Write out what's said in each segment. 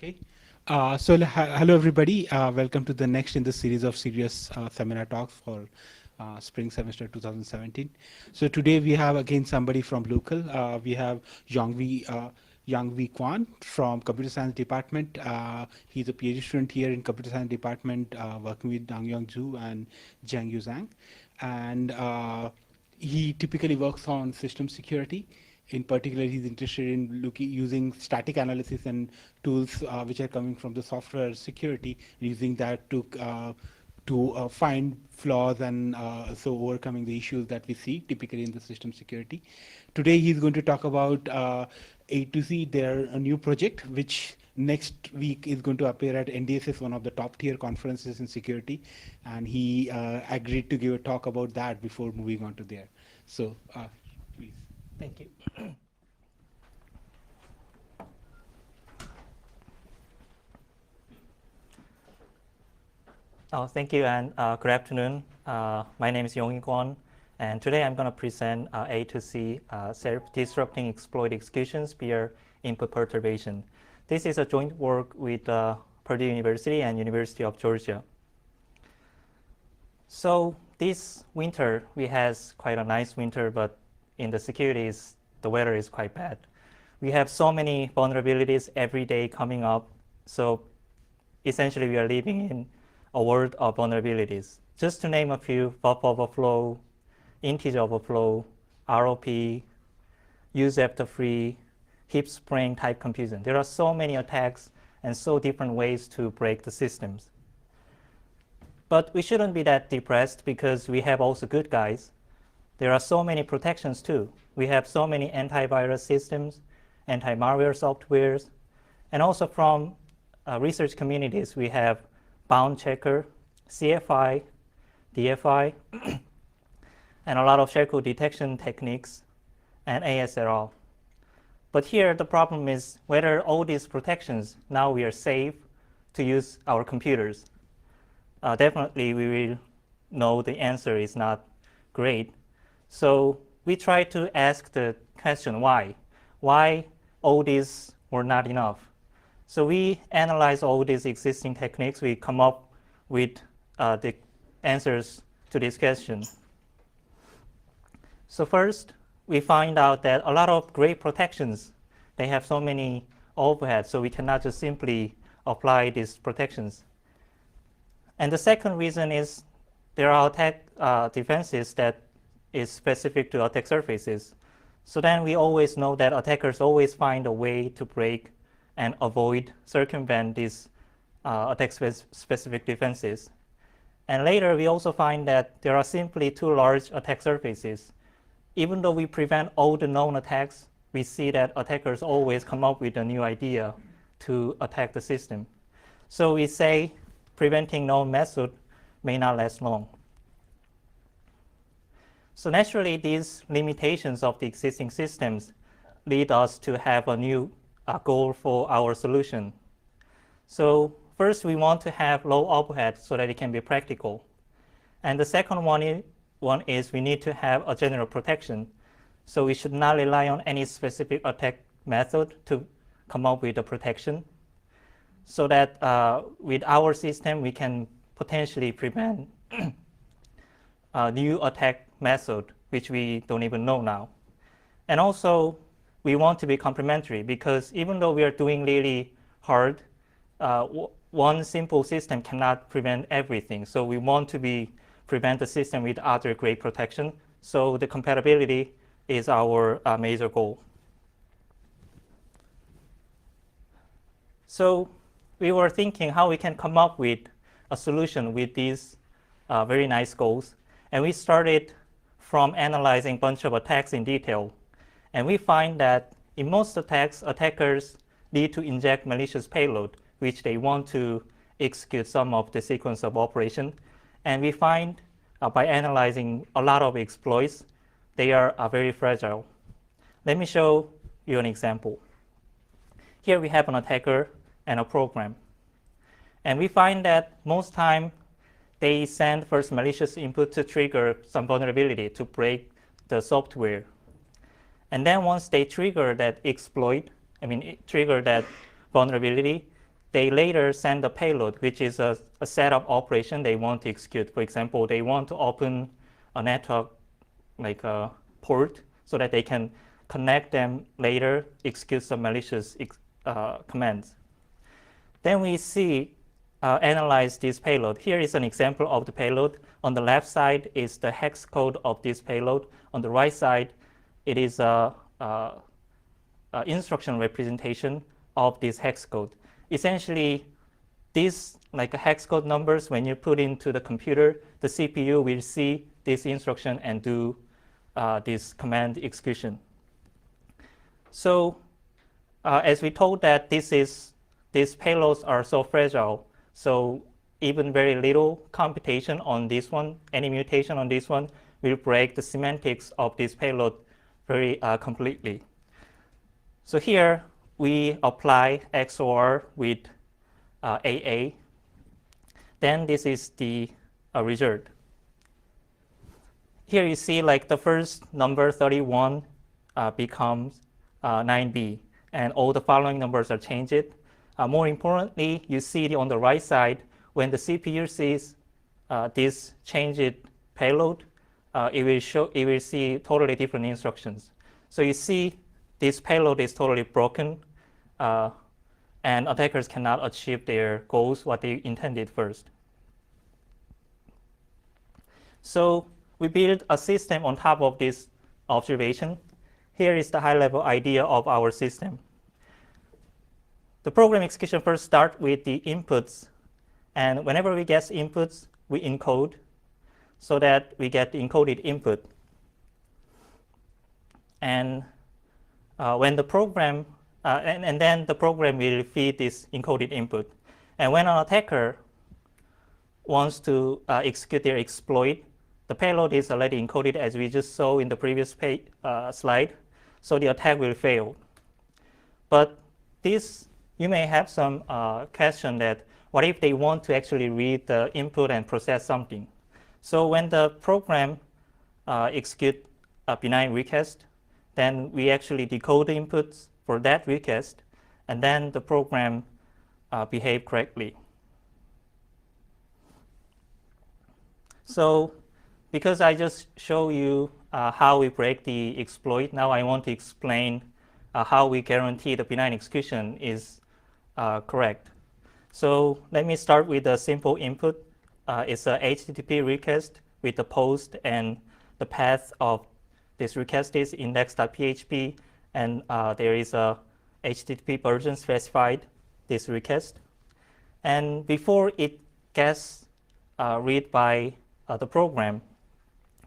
Okay. Hello everybody. Welcome to the next in the series of CERIAS seminar talks for spring semester 2017. So today we have again somebody from local. We have Yang Kwan from Computer Science Department. He's a PhD student here in Computer Science Department, working with Dang Yong Zhu and Jiang Yu Zhang. And he typically works on system security. In particular, he's interested in using static analysis and tools which are coming from the software security, using that to find flaws and so overcoming the issues that we see typically in the system security. Today, he's going to talk about A2C, their a new project, which next week is going to appear at NDSS, one of the top tier conferences in security, and he agreed to give a talk about that before moving on to there. So, please. Thank you. Thank you, and good afternoon. My name is Yong Kwon, and today I'm going to present A2C, Disrupting Exploit Execution via Input Perturbation. This is a joint work with Purdue University and University of Georgia. So this winter, we had quite a nice winter, but in the securities, the weather is quite bad. We have so many vulnerabilities every day coming up. So essentially, we are living in a world of vulnerabilities. Just to name a few: buffer overflow, integer overflow, ROP, use after free, heap spraying type confusion. There are so many attacks and so different ways to break the systems. But we shouldn't be that depressed because we have also good guys. There are so many protections too. We have so many antivirus systems, anti-malware softwares, and also from research communities, we have bound checker, CFI, DFI, and a lot of shellcode detection techniques, and ASLR. But here the problem is whether all these protections, now we are safe to use our computers. Definitely we will know the answer is not great. So we try to ask the question why? Why all these were not enough? So we analyze all these existing techniques. We come up with the answers to this question. So first, we find out that a lot of great protections, they have so many overheads, so we cannot just simply apply these protections. And the second reason is there are attack defenses that is specific to attack surfaces. So then we always know that attackers always find a way to break and avoid, circumvent these attack-specific defenses. And later, we also find that there are simply too large attack surfaces. Even though we prevent all the known attacks, we see that attackers always come up with a new idea to attack the system. So we say preventing known method may not last long. So naturally, these limitations of the existing systems lead us to have a new goal for our solution. So first, we want to have low overhead so that it can be practical. And the second one is we need to have a general protection. So we should not rely on any specific attack method to come up with a protection, so that with our system, we can potentially prevent a new attack method, which we don't even know now. And also, we want to be complementary because even though we are doing really hard, one simple system cannot prevent everything. So we want to prevent the system with other great protection. So the compatibility is our major goal. So we were thinking how we can come up with a solution with these very nice goals. And we started from analyzing a bunch of attacks in detail. And we find that in most attacks, attackers need to inject malicious payload, which they want to execute some of the sequence of operation. And we find by analyzing a lot of exploits, they are very fragile. Let me show you an example. Here we have an attacker and a program. And we find that most time they send first malicious input to trigger some vulnerability to break the software. And then once they trigger that exploit, trigger that vulnerability, they later send a payload, which is a set of operation they want to execute. For example, they want to open a network like a port so that they can connect them later, execute some malicious commands. Then we see, analyze this payload. Here is an example of the payload. On the left side is the hex code of this payload. On the right side, it is a instruction representation of this hex code. Essentially, these like hex code numbers, when you put into the computer, the CPU will see this instruction and do this command execution. So as we told that these payloads are so fragile, so even very little computation on this one, any mutation on this one, will break the semantics of this payload very completely. So here we apply XOR with AA. Then this is the result. Here you see like the first number 31 becomes 9B, and all the following numbers are changed. More importantly, you see on the right side, when the CPU sees this changed payload, it will see totally different instructions. So you see this payload is totally broken, and attackers cannot achieve their goals, what they intended first. So we build a system on top of this observation. Here is the high-level idea of our system. The program execution first starts with the inputs, and whenever we get inputs, we encode so that we get the encoded input. And when the program, and then the program will feed this encoded input. And when an attacker wants to execute their exploit, the payload is already encoded as we just saw in the previous slide, so the attack will fail. But this, you may have some question that what if they want to actually read the input and process something? So when the program execute a benign request, then we actually decode the inputs for that request, and then the program behave correctly. So because I just show you how we break the exploit, now I want to explain how we guarantee the benign execution is correct. So let me start with a simple input. It's a HTTP request with the post, and the path of this request is index.php, and there is a HTTP version specified this request. And before it gets read by the program,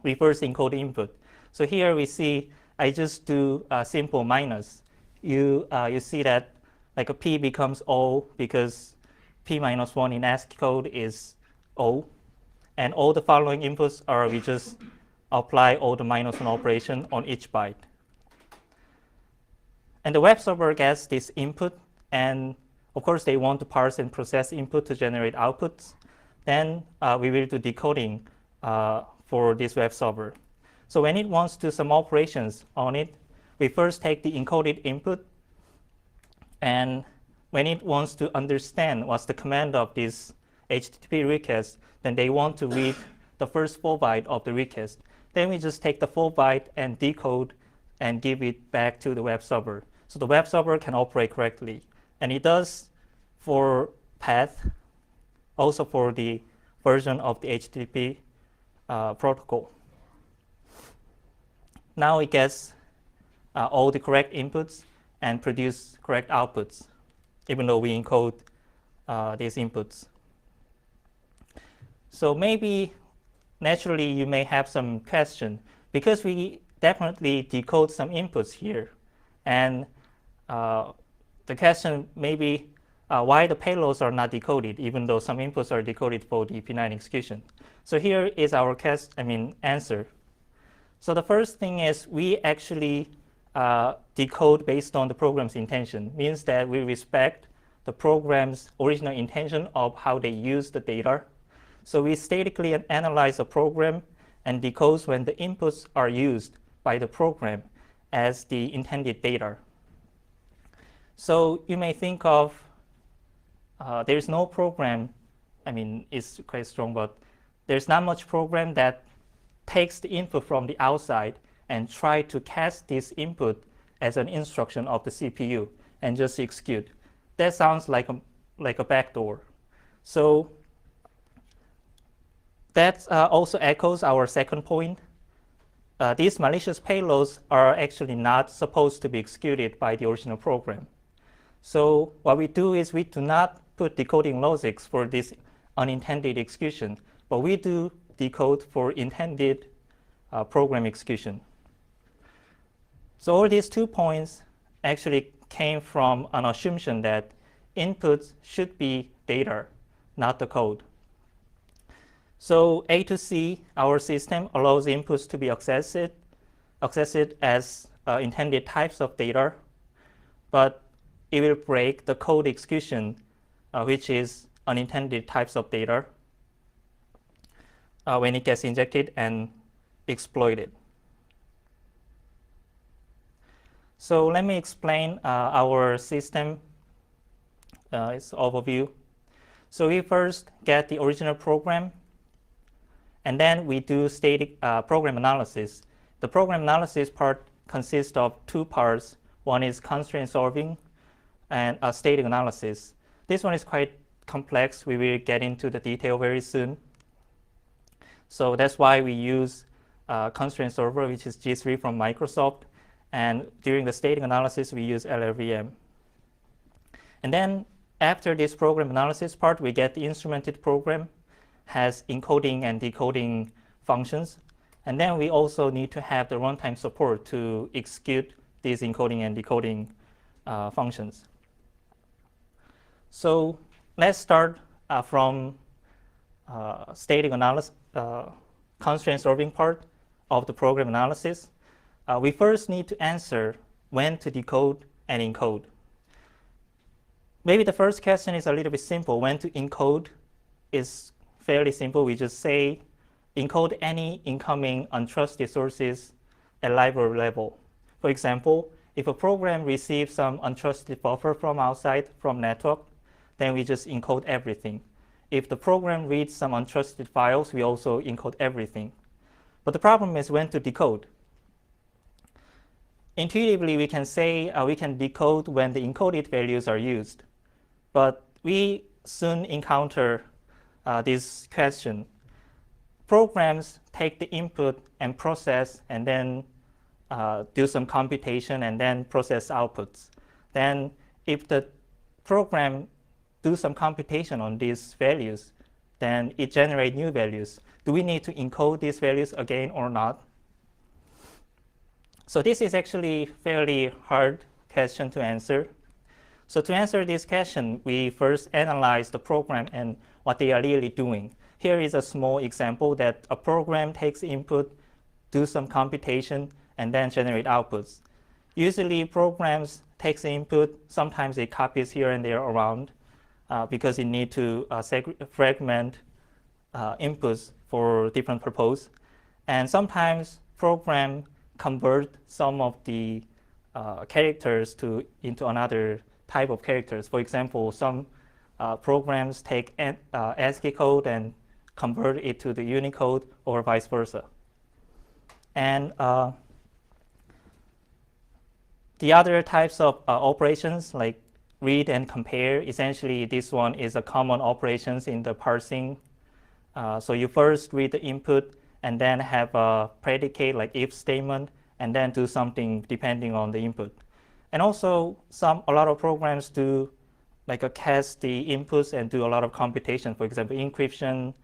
we first encode the input. So here we see I just do a simple minus. You see that like a P becomes O because P minus 1 in ASCII code is O. And all the following inputs are we just apply all the minus 1 operation on each byte. And the web server gets this input, and of course they want to parse and process input to generate outputs. Then we will do decoding for this web server. So when it wants to do some operations on it, we first take the encoded input, and when it wants to understand what's the command of this HTTP request, then they want to read the first 4 bytes of the request. Then we just take the 4 bytes and decode and give it back to the web server. So the web server can operate correctly. And it does for path, also for the version of the HTTP protocol. Now it gets all the correct inputs and produce correct outputs, even though we encode these inputs. So maybe naturally you may have some question, because we definitely decode some inputs here. And the question may be why the payloads are not decoded, even though some inputs are decoded for the benign execution. So here is our answer. So the first thing is we actually decode based on the program's intention. Means that we respect the program's original intention of how they use the data. So we statically analyze a program and decode when the inputs are used by the program as the intended data. So you may think of there's no program, I mean, it's quite strong, but there's not much program that takes the input from the outside and try to cast this input as an instruction of the CPU and just execute. That sounds like a backdoor. So that also echoes our second point. These malicious payloads are actually not supposed to be executed by the original program. So what we do is we do not put decoding logics for this unintended execution, but we do decode for intended program execution. So all these 2 points actually came from an assumption that inputs should be data, not the code. So A2C, our system, allows inputs to be accessed as intended types of data, but it will break the code execution, which is unintended types of data, when it gets injected and exploited. So let me explain our system, its overview. So we first get the original program, and then we do static program analysis. The program analysis part consists of 2 parts. One is constraint solving and a static analysis. This one is quite complex. We will get into the detail very soon. So that's why we use constraint solver, which is G3 from Microsoft. And during the static analysis, we use LLVM. And then after this program analysis part, we get the instrumented program, has encoding and decoding functions. And then we also need to have the runtime support to execute these encoding and decoding functions. So let's start from static analysis, constraint solving part of the program analysis. We first need to answer when to decode and encode. Maybe the first question is a little bit simple. When to encode is fairly simple. We just say encode any incoming untrusted sources at library level. For example, if a program receives some untrusted buffer from outside, from network, then we just encode everything. If the program reads some untrusted files, we also encode everything. But the problem is when to decode. Intuitively, we can say we can decode when the encoded values are used. But we soon encounter this question. Programs take the input and process and then do some computation and then process outputs. Then if the program do some computation on these values, then it generates new values. Do we need to encode these values again or not? So this is actually a fairly hard question to answer. So to answer this question, we first analyze the program and what they are really doing. Here is a small example that a program takes input, do some computation, and then generate outputs. Usually programs take the input, sometimes it copies here and there around because it needs to fragment inputs for different purposes. And sometimes program convert some of the characters into another type of characters. For example, some programs take ASCII code and convert it to the Unicode or vice versa. And the other types of operations like read and compare, essentially this one is a common operations in the parsing. So you first read the input and then have a predicate like if statement and then do something depending on the input. And also a lot of programs do like cast the inputs and do a lot of computation, for example, encryption,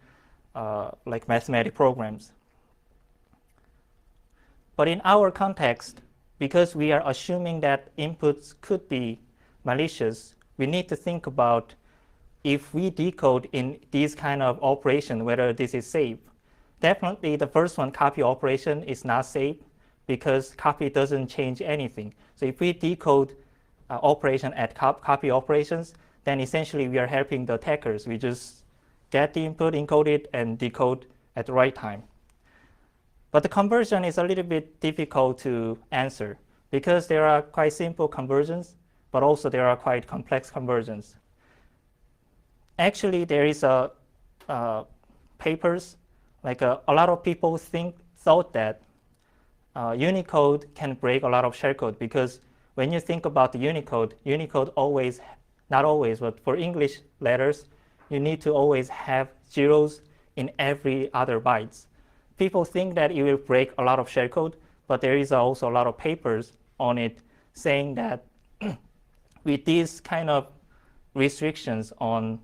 like mathematical programs. But in our context, because we are assuming that inputs could be malicious, we need to think about if we decode in these kind of operation, whether this is safe. Definitely the first one, copy operation, is not safe because copy doesn't change anything. So if we decode operation at copy operations, then essentially we are helping the attackers. We just get the input, encode it, and decode at the right time. But the conversion is a little bit difficult to answer because there are quite simple conversions, but also there are quite complex conversions. Actually, there is a papers, like a lot of people thought that Unicode can break a lot of shellcode, because when you think about the Unicode always, not always, but for English letters, you need to always have zeros in every other bytes. People think that it will break a lot of shellcode, but there is also a lot of papers on it saying that with these kind of restrictions on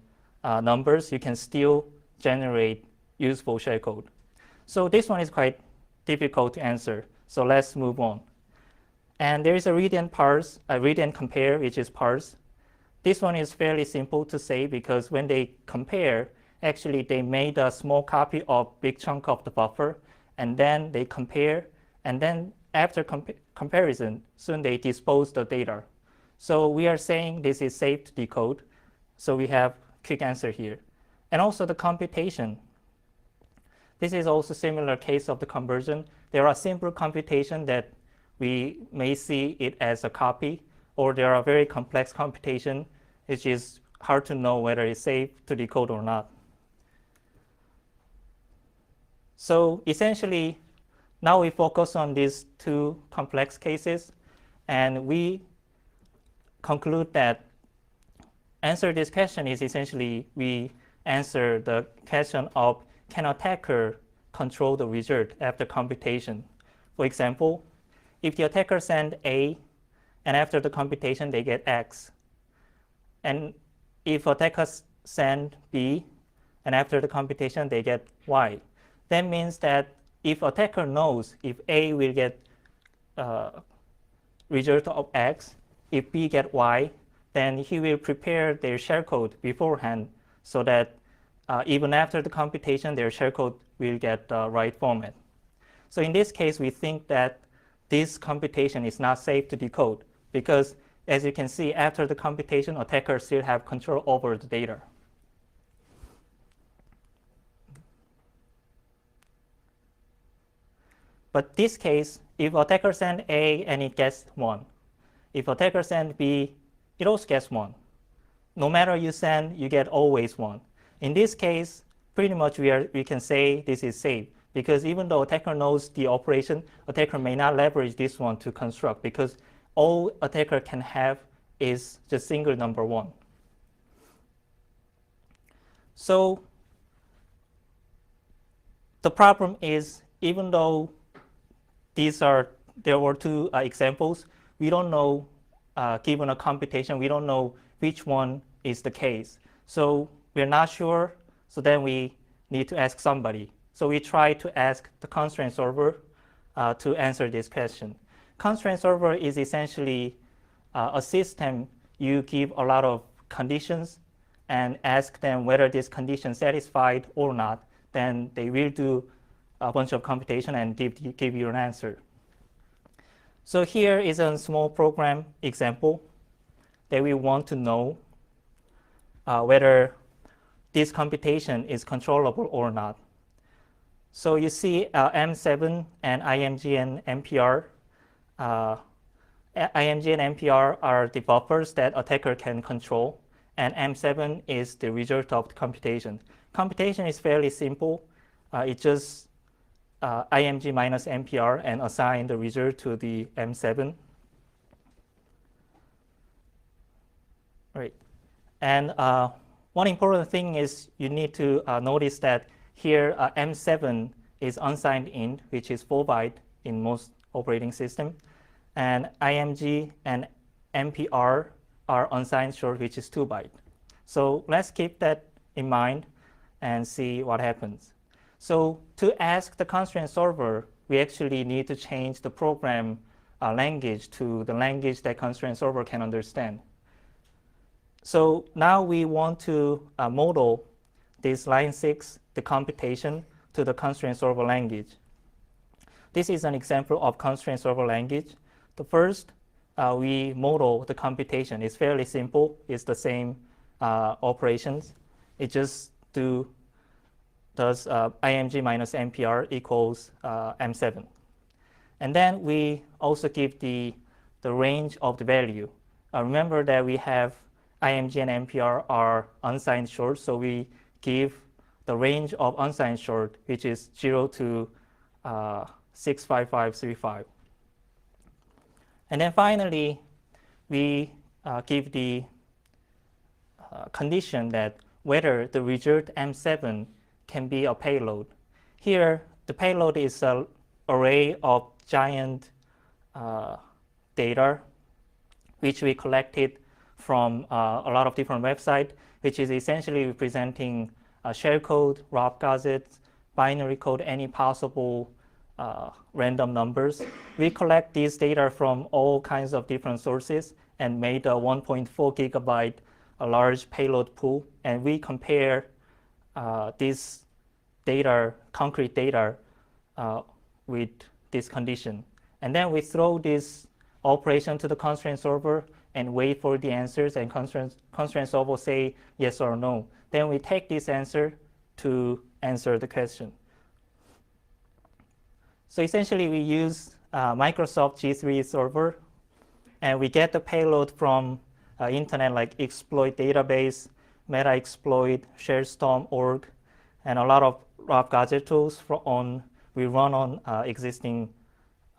numbers, you can still generate useful shellcode. So this one is quite difficult to answer. So let's move on. And there is a read and parse, a read and compare, which is parse. This one is fairly simple to say, because when they compare, actually they made a small copy of big chunk of the buffer, and then they compare, and then after comparison, soon they dispose the data. So we are saying this is safe to decode. So we have quick answer here. And also the computation. This is also similar case of the conversion. There are simple computation that we may see it as a copy, or there are very complex computation, which is hard to know whether it's safe to decode or not. So essentially, now we focus on these two complex cases, and we conclude that answer this question is essentially we answer the question of can attacker control the result after computation. For example, if the attacker send A and after the computation they get X, and if attackers send B and after the computation they get Y, that means that if attacker knows if A will get result of X, if B get Y, then he will prepare their shellcode beforehand so that even after the computation, their shellcode will get the right format. So in this case, we think that this computation is not safe to decode, because as you can see, after the computation, attackers still have control over the data. But this case, if attacker send A and it gets 1, if attacker send B, it also gets 1. No matter you send, you get always 1. In this case, pretty much we can say this is safe, because even though attacker knows the operation, attacker may not leverage this one to construct, because all attacker can have is just single number 1. So the problem is, even though there were two examples, we don't know, given a computation, we don't know which one is the case. So we're not sure, so then we need to ask somebody. So we try to ask the constraint solver to answer this question. Constraint solver is essentially a system you give a lot of conditions and ask them whether this condition is satisfied or not. Then they will do a bunch of computation and give you an answer. So here is a small program example that we want to know whether this computation is controllable or not. So you see M7 and IMG and MPR. IMG and MPR are the buffers that attacker can control, and M7 is the result of the computation. Computation is fairly simple. It's just IMG minus MPR and assign the result to the M7. Right. And one important thing is you need to notice that here M7 is unsigned int, which is 4 byte in most operating system, and IMG and MPR are unsigned short, which is 2 byte. So let's keep that in mind and see what happens. So to ask the constraint solver, we actually need to change the program language to the language that constraint solver can understand. So now we want to model this line 6, the computation, to the constraint solver language. This is an example of constraint solver language. The first, we model the computation. It's fairly simple. It's the same operations. It just does IMG minus MPR equals M7. And then we also give the range of the value. Remember that we have IMG and NPR are unsigned short, so we give the range of unsigned short, which is 0 to 65535. And then finally, we give the condition that whether the result M7 can be a payload. Here, the payload is an array of giant data, which we collected from a lot of different websites, which is essentially representing shellcode, rough gazettes, binary code, any possible random numbers. We collect these data from all kinds of different sources and made a 1.4 gigabyte a large payload pool, and we compare this data, concrete data, with this condition. And then we throw this operation to the constraint solver and wait for the answers, and constraint solver say yes or no. Then we take this answer to answer the question. So essentially we use Microsoft G3 server, and we get the payload from internet like exploit database, meta-exploit, sharestorm.org, and a lot of rough gadget tools we run on existing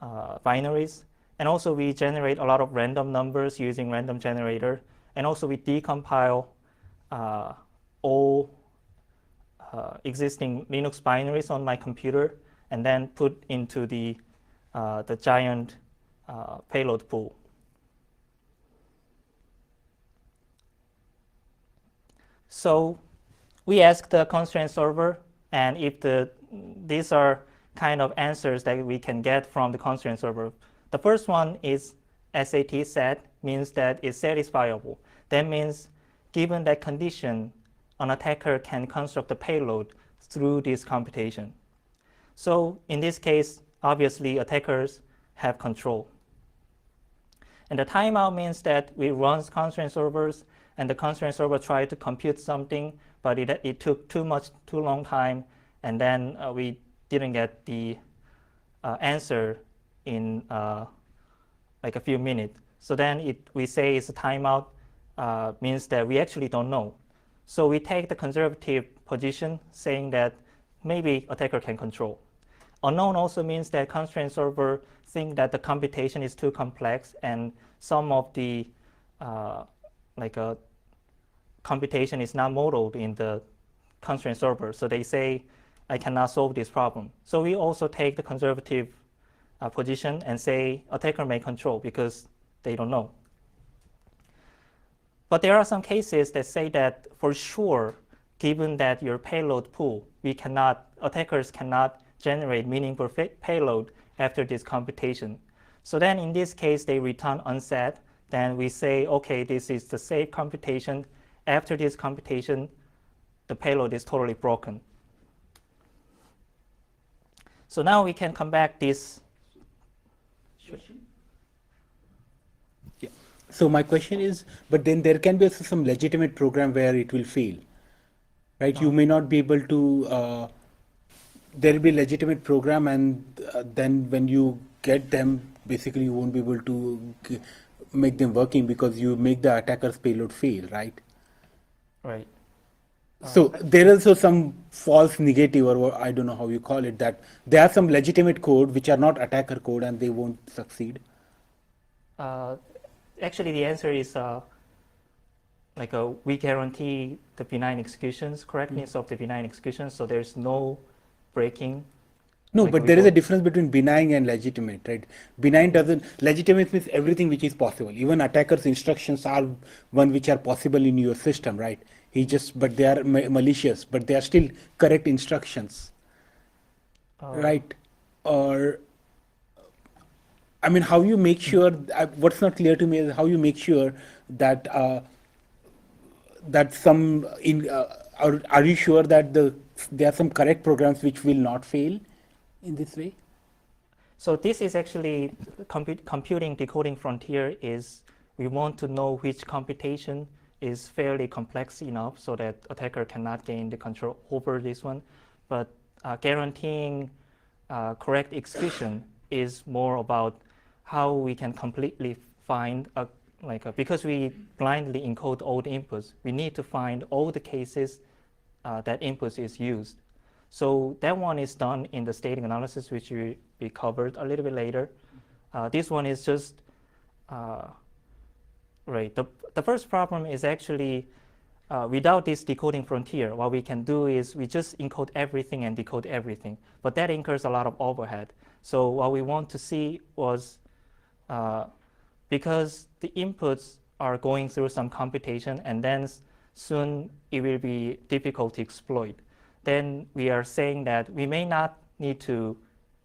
binaries. And also we generate a lot of random numbers using random generator. And also we decompile all existing Linux binaries on my computer and then put into the giant payload pool. So we ask the constraint solver, and if these are kind of answers that we can get from the constraint solver. The first one is SAT set, means that it's satisfiable. That means given that condition, an attacker can construct the payload through this computation. So in this case, obviously attackers have control. And the timeout means that we run constraint solvers, and the constraint solver tried to compute something, but it took too long time, and then we didn't get the answer in like a few minutes. So then we say it's a timeout, means that we actually don't know. So we take the conservative position, saying that maybe attacker can control. Unknown also means that constraint solver think that the computation is too complex, and some of the computation is not modeled in the constraint solver. So they say, I cannot solve this problem. So we also take the conservative position and say attacker may control because they don't know. But there are some cases that say that for sure, given that your payload pool, attackers cannot generate meaningful payload after this computation. So then in this case, they return unset. Then we say, okay, this is the safe computation. After this computation, the payload is totally broken. So now we can come back this. Yeah. So my question is, but then there can be also some legitimate program where it will fail, right? You may not be able to, there will be legitimate program, and then when you get them, basically you won't be able to make them working because you make the attacker's payload fail, right? Right. So there is also some false negative, or I don't know how you call it, that there are some legitimate code which are not attacker code and they won't succeed. Actually, the answer is we guarantee the benign executions, correctness of the benign executions, so there's no breaking. No, but there is a difference between benign and legitimate, right? Benign legitimate means everything which is possible. Even attacker's instructions are one which are possible in your system, right? But they are malicious, but they are still correct instructions, right? Or, I mean, how you make sure, what's not clear to me is how you make sure that, are you sure that there are some correct programs which will not fail in this way? So this is actually computing decoding frontier is we want to know which computation is fairly complex enough so that attacker cannot gain the control over this one. But guaranteeing correct execution is more about how we can completely find a because we blindly encode all the inputs, we need to find all the cases that inputs is used. So that one is done in the static analysis, which we covered a little bit later. This one is just, right. The first problem is actually without this decoding frontier, what we can do is we just encode everything and decode everything. But that incurs a lot of overhead. So what we want to see was, because the inputs are going through some computation and then soon it will be difficult to exploit, then we are saying that we may not need to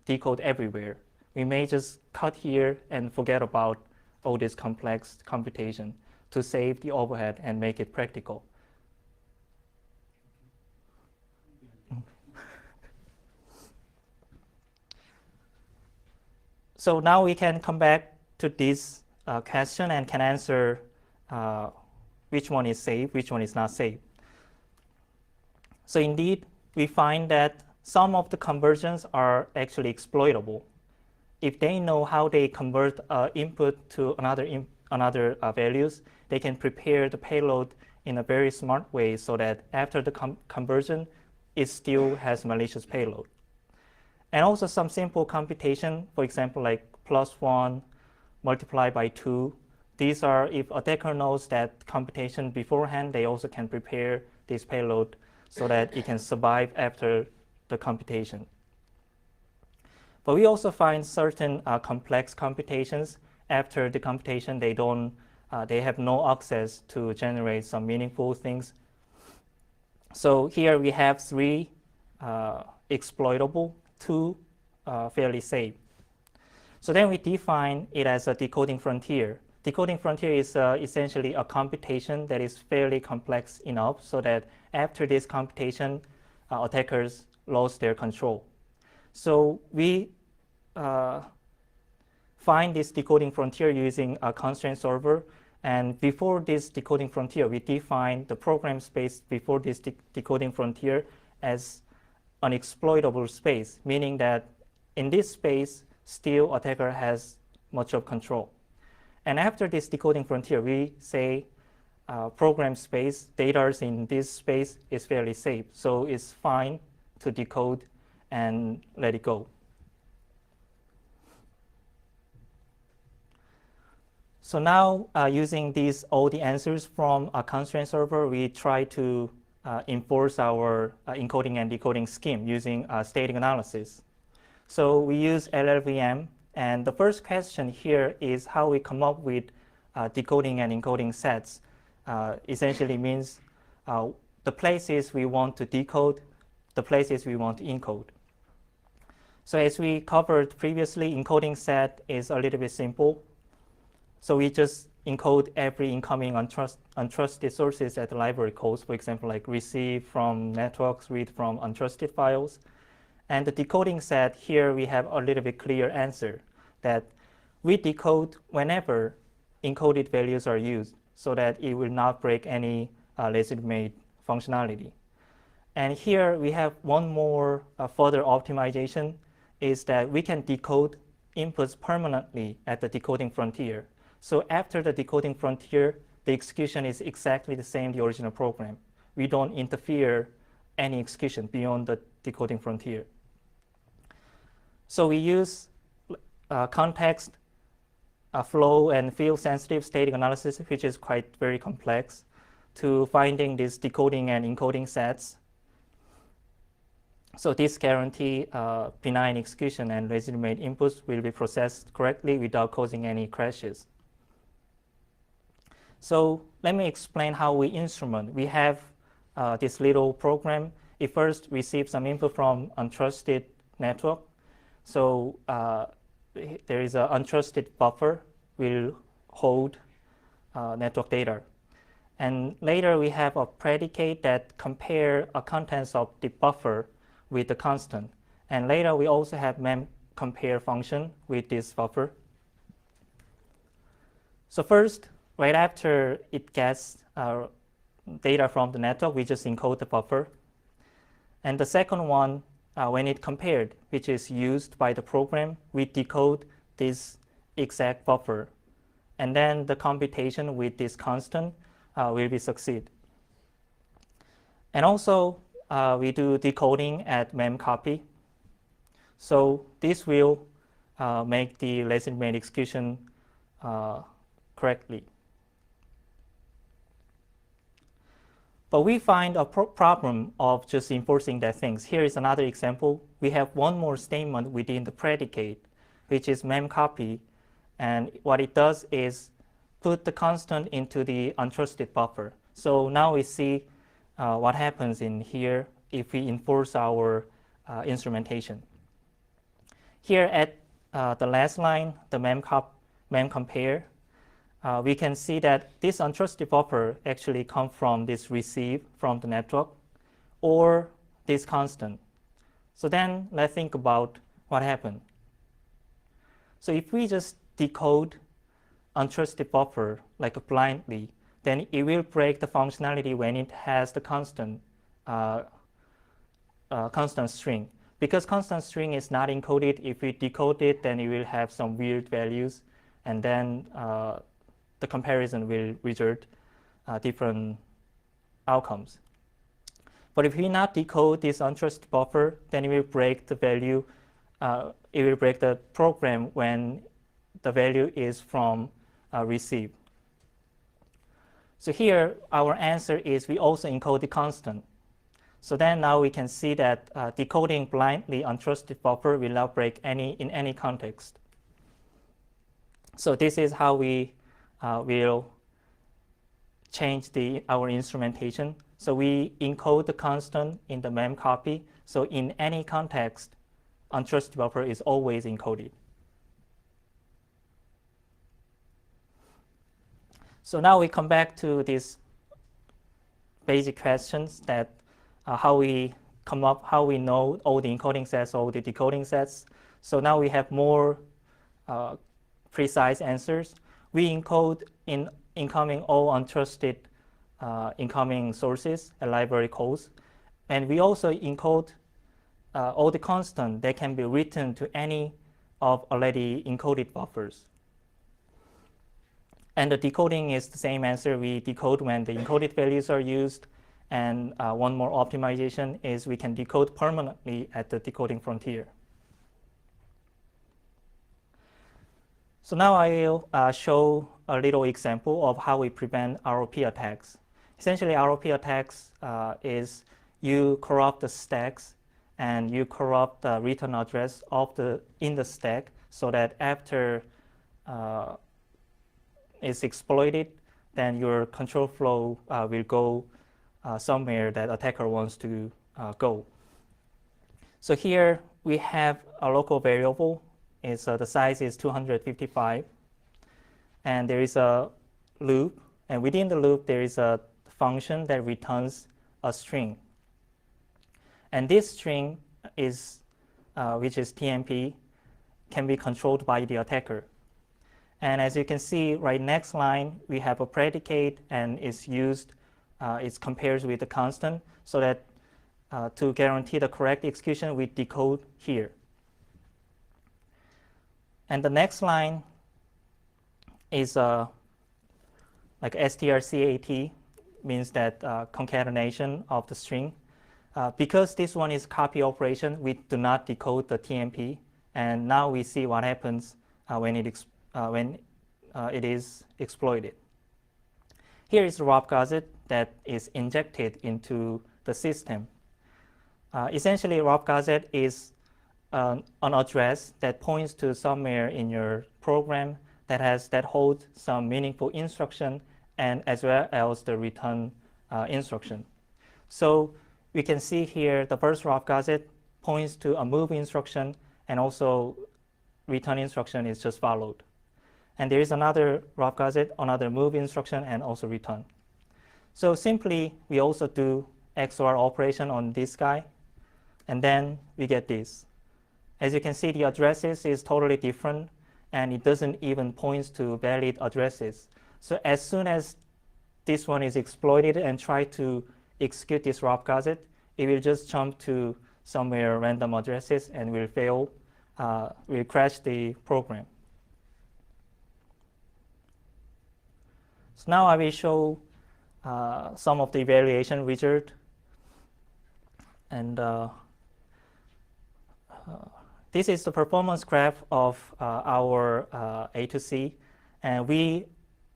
decode everywhere. We may just cut here and forget about all this complex computation to save the overhead and make it practical. So now we can come back to this question and can answer which one is safe, which one is not safe. So indeed, we find that some of the conversions are actually exploitable. If they know how they convert input to another values, they can prepare the payload in a very smart way so that after the conversion, it still has malicious payload. And also some simple computation, for example, like +1 multiplied by 2. These are, if attacker knows that computation beforehand, they also can prepare this payload so that it can survive after the computation. But we also find certain complex computations. After the computation, they have no access to generate some meaningful things. So here we have 3 exploitable, 2 fairly safe. So then we define it as a decoding frontier. Decoding frontier is essentially a computation that is fairly complex enough so that after this computation, attackers lost their control. So we find this decoding frontier using a constraint solver. And before this decoding frontier, we define the program space before this decoding frontier as an exploitable space, meaning that in this space, still attacker has much of control. And after this decoding frontier, we say program space, data in this space is fairly safe. So it's fine to decode and let it go. So now using all the answers from a constraint solver, we try to enforce our encoding and decoding scheme using static analysis. So we use LLVM, and the first question here is how we come up with decoding and encoding sets. Essentially means the places we want to decode, the places we want to encode. So as we covered previously, encoding set is a little bit simple. So we just encode every incoming untrusted sources that the library calls, for example, like receive from networks, read from untrusted files. And the decoding set, here we have a little bit clear answer that we decode whenever encoded values are used so that it will not break any legitimate functionality. And here we have one more further optimization is that we can decode inputs permanently at the decoding frontier. So after the decoding frontier, the execution is exactly the same the original program. We don't interfere any execution beyond the decoding frontier. So we use context, flow, and field-sensitive static analysis, which is very complex, to finding these decoding and encoding sets. So this guarantee benign execution and legitimate inputs will be processed correctly without causing any crashes. So let me explain how we instrument. We have this little program. It first receives some input from untrusted network. So there is an untrusted buffer will hold network data. And later we have a predicate that compare a contents of the buffer with the constant. And later we also have mem_compare function with this buffer. So first, right after it gets data from the network, we just encode the buffer. And the second one, when it compared, which is used by the program, we decode this exact buffer and then the computation with this constant will be succeed. And also, we do decoding at memcopy. So this will make the legitimate execution correctly. But we find a problem of just enforcing that things. Here is another example. We have one more statement within the predicate, which is memcopy. And what it does is put the constant into the untrusted buffer. So now we see what happens in here if we enforce our instrumentation. Here at the last line, the memcompare, we can see that this untrusted buffer actually comes from this receive from the network or this constant. So then let's think about what happened. So if we just decode untrusted buffer like blindly, then it will break the functionality when it has the constant string. Because constant string is not encoded, if we decode it, then it will have some weird values, and then the comparison will result different outcomes. But if we not decode this untrusted buffer, then it will break the value. It will break the program when the value is from receive. So here, our answer is we also encode the constant. So then now we can see that decoding blindly untrusted buffer will not break in any context. So this is how we will change our instrumentation. So we encode the constant in the memcopy. So in any context, untrusted buffer is always encoded. So now we come back to these basic questions that how we know all the encoding sets, all the decoding sets. So now we have more precise answers. We encode in incoming all untrusted incoming sources and library calls. And we also encode all the constant that can be written to any of already encoded buffers. And the decoding is the same answer. We decode when the encoded values are used. And one more optimization is we can decode permanently at the decoding frontier. So now I will show a little example of how we prevent ROP attacks. Essentially, ROP attacks is you corrupt the stacks and you corrupt the return address in the stack so that after it's exploited, then your control flow will go somewhere that attacker wants to go. So here we have a local variable. The size is 255. And there is a loop. And within the loop, there is a function that returns a string. And this string is, which is TMP, can be controlled by the attacker. And as you can see, right next line, we have a predicate, and it's used, it compares with the constant, so that to guarantee the correct execution, we decode here. And the next line is like strcat, means that concatenation of the string. Because this one is copy operation, we do not decode the TMP. And now we see what happens when it is exploited. Here is the ROP gadget that is injected into the system. Essentially, ROP gadget is an address that points to somewhere in your program that holds some meaningful instruction and as well as the return instruction. So we can see here the first ROP gadget points to a move instruction, and also return instruction is just followed. And there is another ROP gadget, another move instruction, and also return. So simply, we also do XOR operation on this guy, and then we get this. As you can see, the addresses is totally different, and it doesn't even point to valid addresses. So as soon as this one is exploited and try to execute this ROP gadget, it will just jump to somewhere random addresses and will fail, will crash the program. So now I will show some of the evaluation result. And this is the performance graph of our A2C. And we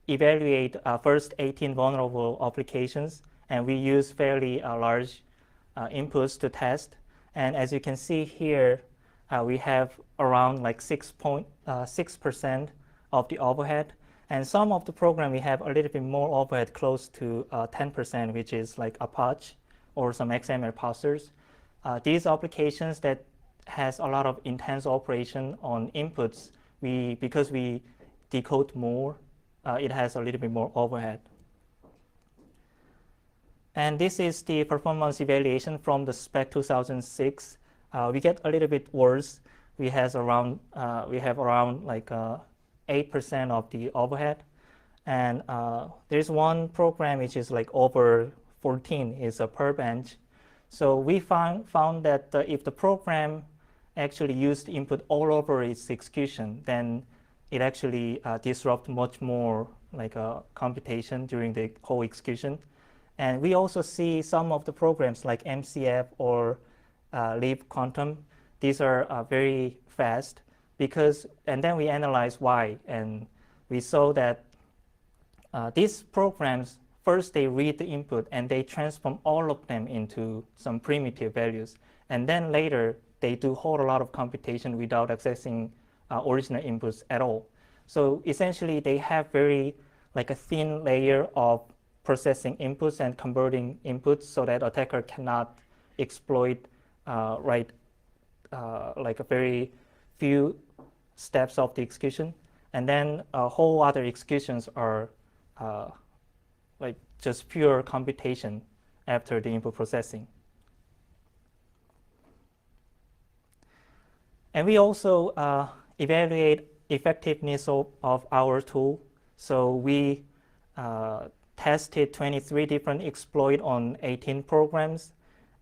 evaluate first 18 vulnerable applications, and we use fairly large inputs to test. And as you can see here, we have around like 6% of the overhead. And some of the program we have a little bit more overhead, close to 10%, which is like Apache or some XML parsers. These applications that has a lot of intense operation on inputs, because we decode more, it has a little bit more overhead. And this is the performance evaluation from the spec 2006. We get a little bit worse. We have around like 8% of the overhead. And there's one program which is like over 14, is a Perturbation. So we found that if the program actually used input all over its execution, then it actually disrupts much more like computation during the whole execution. And we also see some of the programs like MCF or Leap Quantum. These are very fast and then we analyze why, and we saw that these programs, first they read the input and they transform all of them into some primitive values, and then later they do a whole lot of computation without accessing original inputs at all. So essentially they have very like a thin layer of processing inputs and converting inputs so that attacker cannot exploit like a very few steps of the execution, and then whole other executions are like just pure computation after the input processing. And we also evaluate effectiveness of our tool. So we tested 23 different exploits on 18 programs,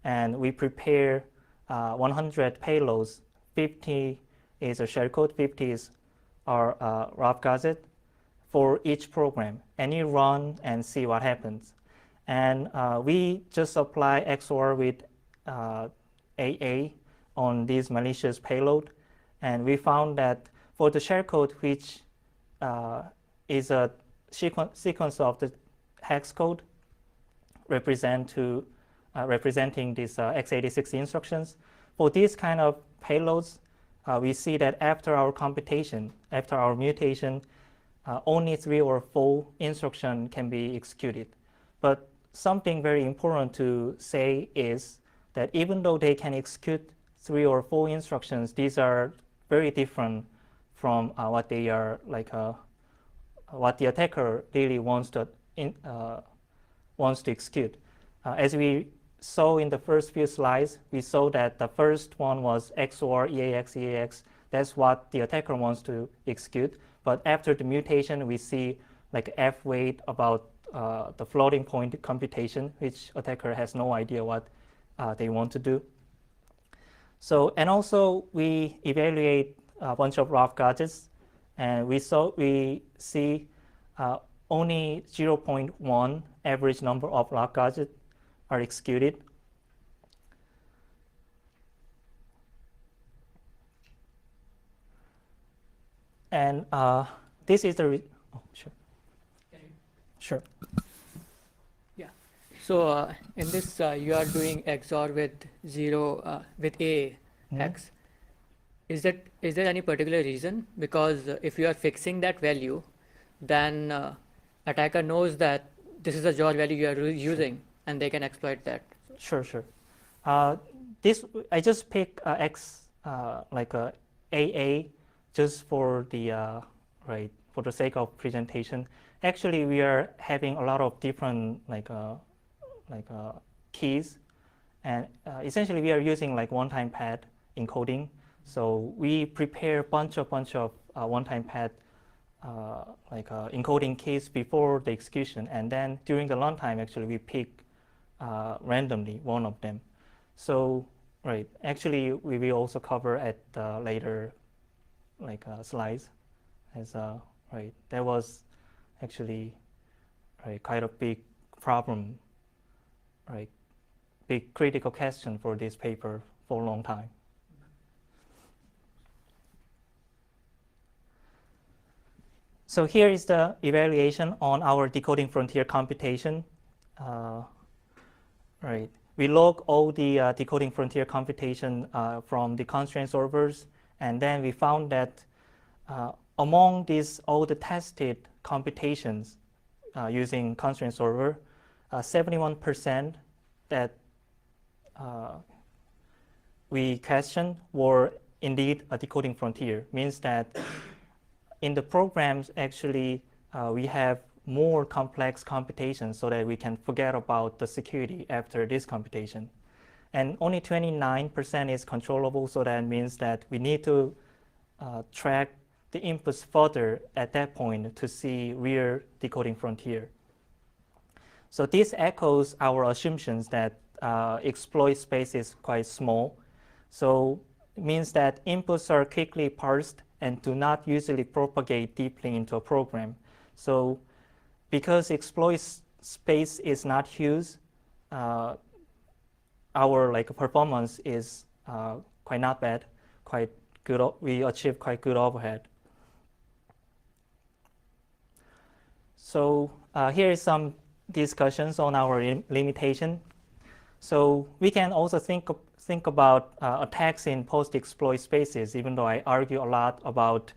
and we prepare 100 payloads. 50 is a shellcode, 50 is our rough gadget for each program. And you run and see what happens. And we just apply XOR with AA on this malicious payload. And we found that for the shellcode, which is a sequence of the hex code representing these x86 instructions, for these kind of payloads, we see that after our computation, after our mutation, only 3 or 4 instructions can be executed. But something very important to say is that even though they can execute 3 or 4 instructions, these are very different from what they are like, what the attacker really wants to execute. As we saw in the first few slides, we saw that the first one was XOR EAX. That's what the attacker wants to execute. But after the mutation, we see like F weight about the floating point computation, which attacker has no idea what they want to do. So, and also we evaluate a bunch of rough gadgets, and we see only 0.1 average number of rough gadgets are executed. And this is the sure. Sure. Yeah. So in this, you are doing XOR with 0 with A X. Is there any particular reason? Because if you are fixing that value, then attacker knows that this is a George value you are using, and they can exploit that. Sure. This I just pick X like a AA just for the for the sake of presentation. Actually, we are having a lot of different keys, and essentially we are using like one-time pad encoding. So we prepare bunch of one-time pad encoding keys before the execution, and then during the runtime, actually we pick randomly one of them. So actually we will also cover at later slides as that was actually right? Quite a big problem, right? Big critical question for this paper for a long time. So here is the evaluation on our decoding frontier computation. Right. We log all the decoding frontier computation from the constraint solvers, and then we found that among these all the tested computations using constraint solver, 71% that we questioned were indeed a decoding frontier. Means that in the programs, actually, we have more complex computations so that we can forget about the security after this computation. And only 29% is controllable, so that means that we need to track the inputs further at that point to see real decoding frontier. So this echoes our assumptions that exploit space is quite small. So it means that inputs are quickly parsed and do not usually propagate deeply into a program. So because exploit space is not huge, our performance is quite not bad, quite good. We achieve quite good overhead. So here is some discussions on our limitation. So we can also think about attacks in post-exploit spaces, even though I argue a lot about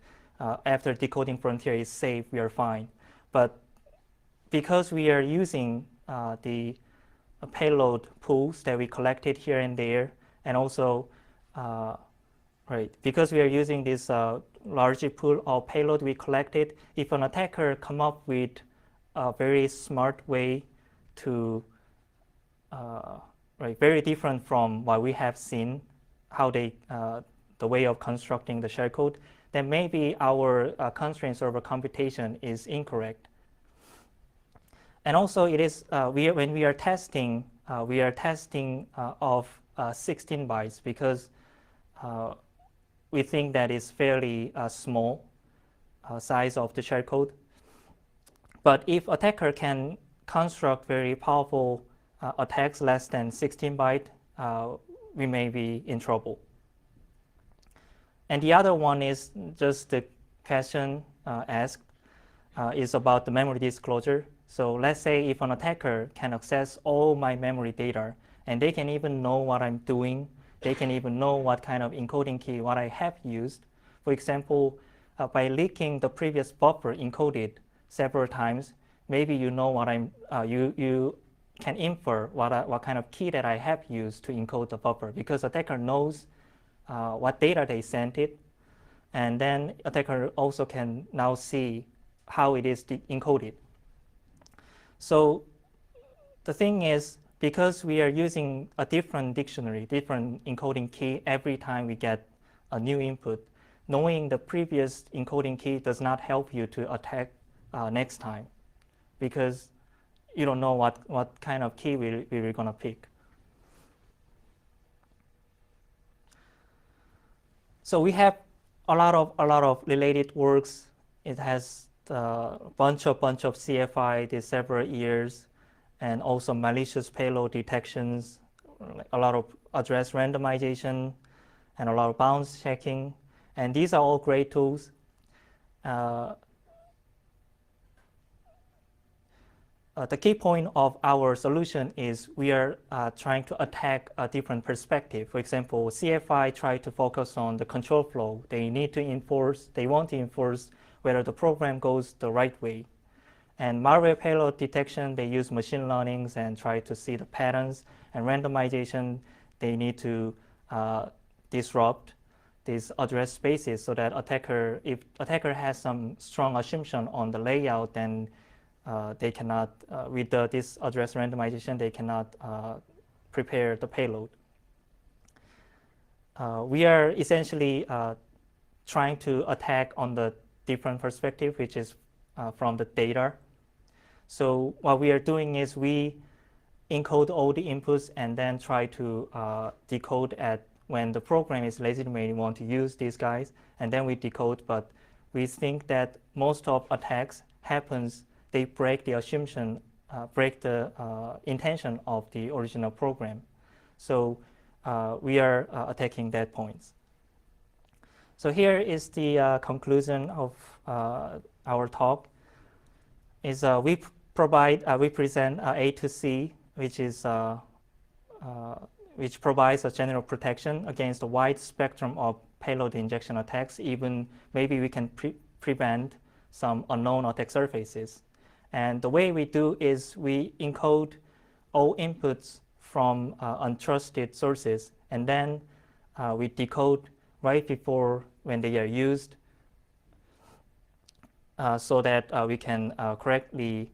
after decoding frontier is safe, we are fine. But because we are using the payload pools that we collected here and there, and also because we are using this large pool of payload we collected, if an attacker come up with a very smart way to very different from what we have seen, how they the way of constructing the shellcode, then maybe our constraint solver computation is incorrect. And also, it is when we are testing of 16 bytes because we think that is fairly small size of the shellcode. But if attacker can construct very powerful attacks less than 16 byte, we may be in trouble. And the other one is just the question asked is about the memory disclosure. So let's say if an attacker can access all my memory data, and they can even know what I'm doing, they can even know what kind of encoding key, what I have used. For example, by leaking the previous buffer encoded several times, maybe you know what you can infer what kind of key that I have used to encode the buffer, because attacker knows what data they sent it, and then attacker also can now see how it is encoded. So the thing is, because we are using a different dictionary, different encoding key every time we get a new input, knowing the previous encoding key does not help you to attack next time, because you don't know what kind of key we're going to pick. So we have a lot of related works. It has a bunch of CFI, did several years, and also malicious payload detections, a lot of address randomization, and a lot of bounds checking. And these are all great tools. The key point of our solution is we are trying to attack a different perspective. For example, CFI try to focus on the control flow. They want to enforce whether the program goes the right way. And malware payload detection, they use machine learnings and try to see the patterns. And randomization, they need to disrupt these address spaces so that if attacker has some strong assumption on the layout, then they cannot, with this address randomization, they cannot prepare the payload. We are essentially trying to attack on the different perspective, which is from the data. So what we are doing is we encode all the inputs and then try to decode at when the program is legitimate, we want to use these guys, and then we decode. But we think that most of attacks happens they break the assumption, break the intention of the original program. So we are attacking that point. So here is the conclusion of our talk. Is we present A2C, which provides a general protection against a wide spectrum of payload injection attacks. Even maybe we can prevent some unknown attack surfaces. And the way we do is we encode all inputs from untrusted sources, and then we decode right before when they are used, so that we can correctly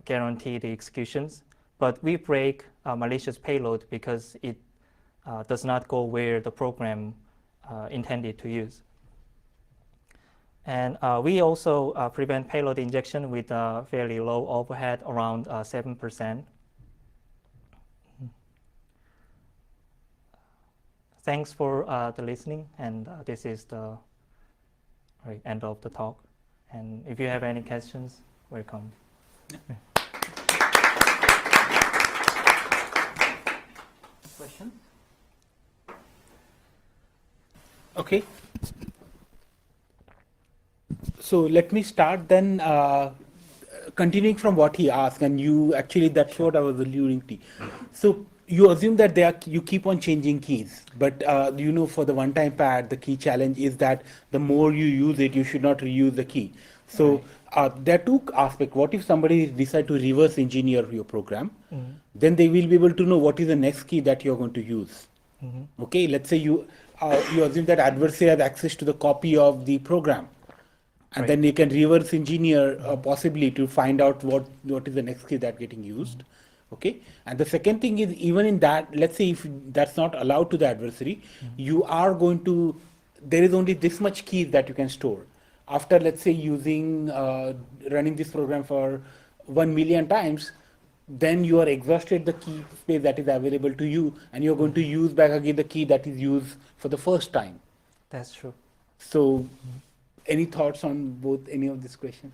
guarantee the executions. But we break malicious payload because it does not go where the program intended to use. And we also prevent payload injection with a fairly low overhead, around 7%. Thanks for the listening, and this is the end of the talk. And if you have any questions, welcome. Question? Okay. So let me start then, continuing from what he asked, and you actually, that's what I was alluding to. So you assume that you keep on changing keys, but for the one-time pad, the key challenge is that the more you use it, you should not reuse the key. So there are two aspects. What if somebody decide to reverse engineer your program? Mm-hmm. Then they will be able to know what is the next key that you're going to use. Mm-hmm. Okay, let's say you assume that adversary has access to the copy of the program, and then you can reverse engineer possibly to find out what is the next key that's getting used. Okay, and the second thing is, even in that, let's say if that's not allowed to the adversary, you are going to, there is only this much keys that you can store. After, let's say, using running this program for 1 million times, then you are exhausted the key space that is available to you, and you're going to use back again the key that is used for the first time. That's true. So any thoughts on both any of these questions?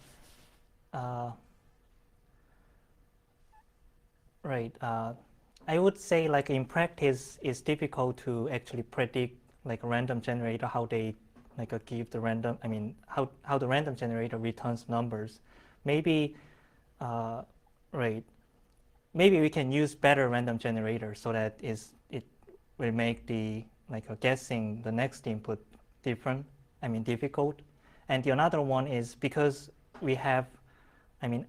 Right. I would say, like, in practice, it's difficult to actually predict, like, a random generator, how they give the random, how the random generator returns numbers. Maybe, maybe we can use better random generators so that it will make the guessing the next input difficult. And the another one is because we have,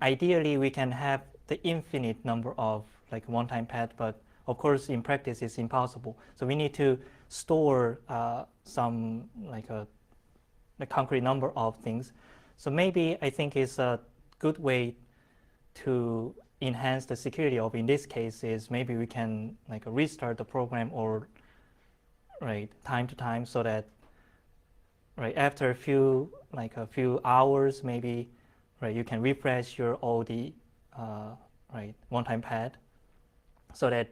ideally we can have the infinite number of one-time pad, but of course in practice it's impossible. So we need to store some a concrete number of things. So maybe I think it's a good way to enhance the security of, in this case, is maybe we can restart the program or time to time, so that after a few hours maybe you can refresh your all the one-time pad, so that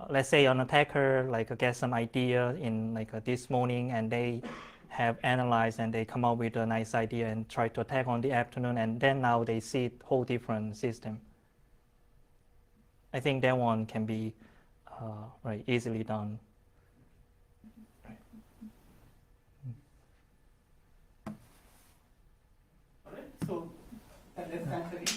let's say an attacker gets some idea in this morning, and they have analyzed and they come up with a nice idea and try to attack on the afternoon, and then now they see a whole different system. I think that one can be easily done. All right. So let's answer it.